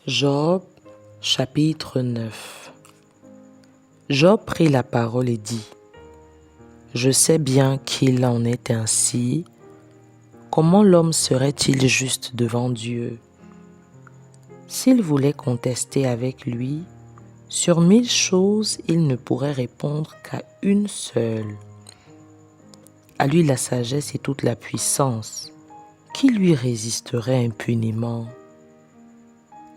Job, chapitre 9. Job prit la parole et dit : « Je sais bien qu'il en est ainsi. Comment l'homme serait-il juste devant Dieu ? S'il voulait contester avec lui, sur 1000 choses, il ne pourrait répondre qu'à une seule. À lui la sagesse et toute la puissance. Qui lui résisterait impunément ?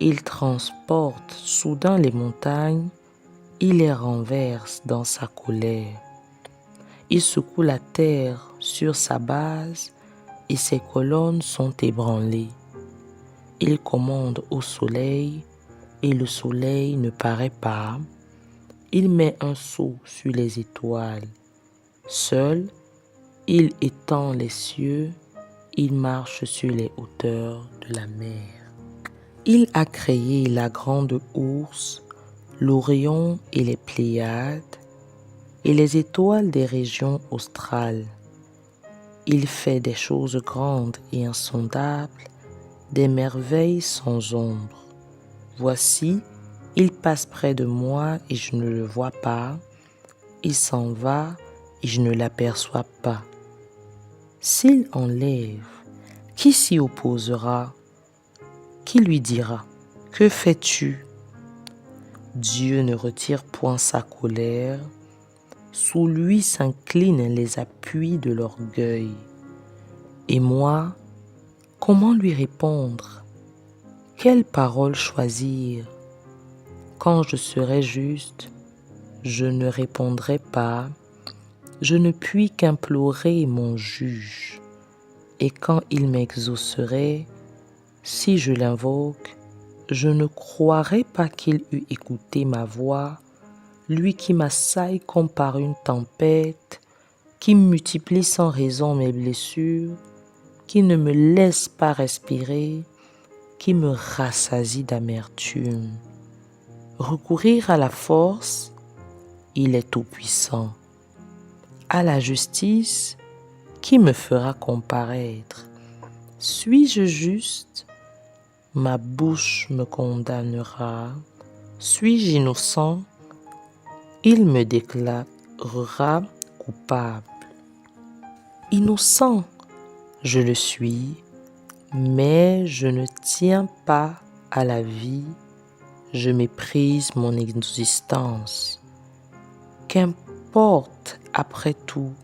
Il transporte soudain les montagnes, il les renverse dans sa colère. Il secoue la terre sur sa base et ses colonnes sont ébranlées. Il commande au soleil et le soleil ne paraît pas. Il met un sceau sur les étoiles. Seul, il étend les cieux, il marche sur les hauteurs de la mer. Il a créé la grande ourse, l'Orion et les Pléiades, et les étoiles des régions australes. Il fait des choses grandes et insondables, des merveilles sans ombre. Voici, il passe près de moi et je ne le vois pas. Il s'en va et je ne l'aperçois pas. S'il enlève, qui s'y opposera ? Qui lui dira : que fais-tu ? Dieu ne retire point sa colère. Sous lui s'inclinent les appuis de l'orgueil. Et moi, comment lui répondre ? Quelle parole choisir ? Quand je serai juste, je ne répondrai pas. Je ne puis qu'implorer mon juge. Et quand il m'exaucerait, si je l'invoque, je ne croirais pas qu'il eût écouté ma voix, lui qui m'assaille comme par une tempête, qui multiplie sans raison mes blessures, qui ne me laisse pas respirer, qui me rassasie d'amertume. Recourir à la force, il est tout-puissant. À la justice, qui me fera comparaître ? Suis-je juste ? Ma bouche me condamnera. Suis-je innocent ? Il me déclarera coupable. Innocent, je le suis, mais je ne tiens pas à la vie. Je méprise mon existence. Qu'importe après tout,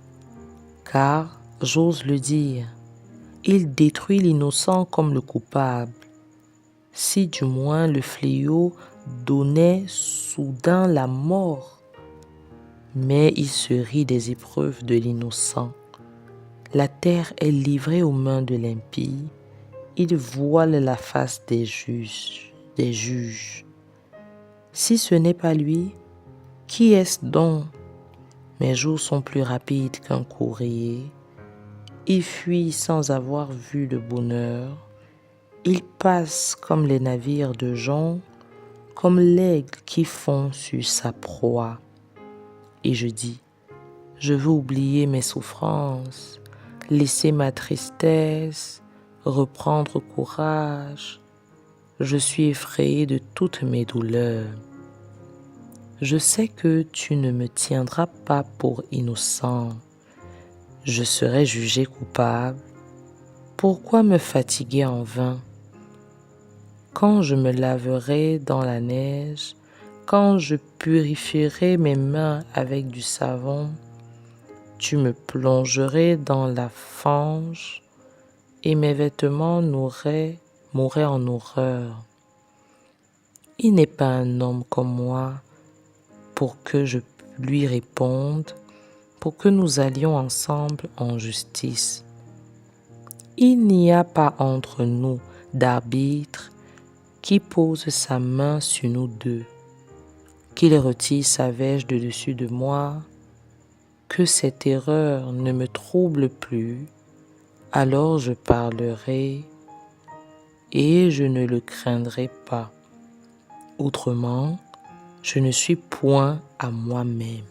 car, j'ose le dire, il détruit l'innocent comme le coupable. Si du moins le fléau donnait soudain la mort, mais il se rit des épreuves de l'innocent. La terre est livrée aux mains de l'impie, il voile la face des juges. Si ce n'est pas lui, qui est-ce donc ? Mes jours sont plus rapides qu'un courrier. Il fuit sans avoir vu le bonheur. Il passe comme les navires de jonc, comme l'aigle qui fond sur sa proie. Et je dis : je veux oublier mes souffrances, laisser ma tristesse, reprendre courage. Je suis effrayé de toutes mes douleurs. Je sais que tu ne me tiendras pas pour innocent. Je serai jugé coupable. Pourquoi me fatiguer en vain ? Quand je me laverai dans la neige, quand je purifierai mes mains avec du savon, tu me plongerais dans la fange et mes vêtements mourraient en horreur. Il n'est pas un homme comme moi pour que je lui réponde, pour que nous allions ensemble en justice. Il n'y a pas entre nous d'arbitre qui pose sa main sur nous deux, qu'il retire sa verge de dessus de moi, que cette erreur ne me trouble plus, alors je parlerai et je ne le craindrai pas. Autrement, je ne suis point à moi-même.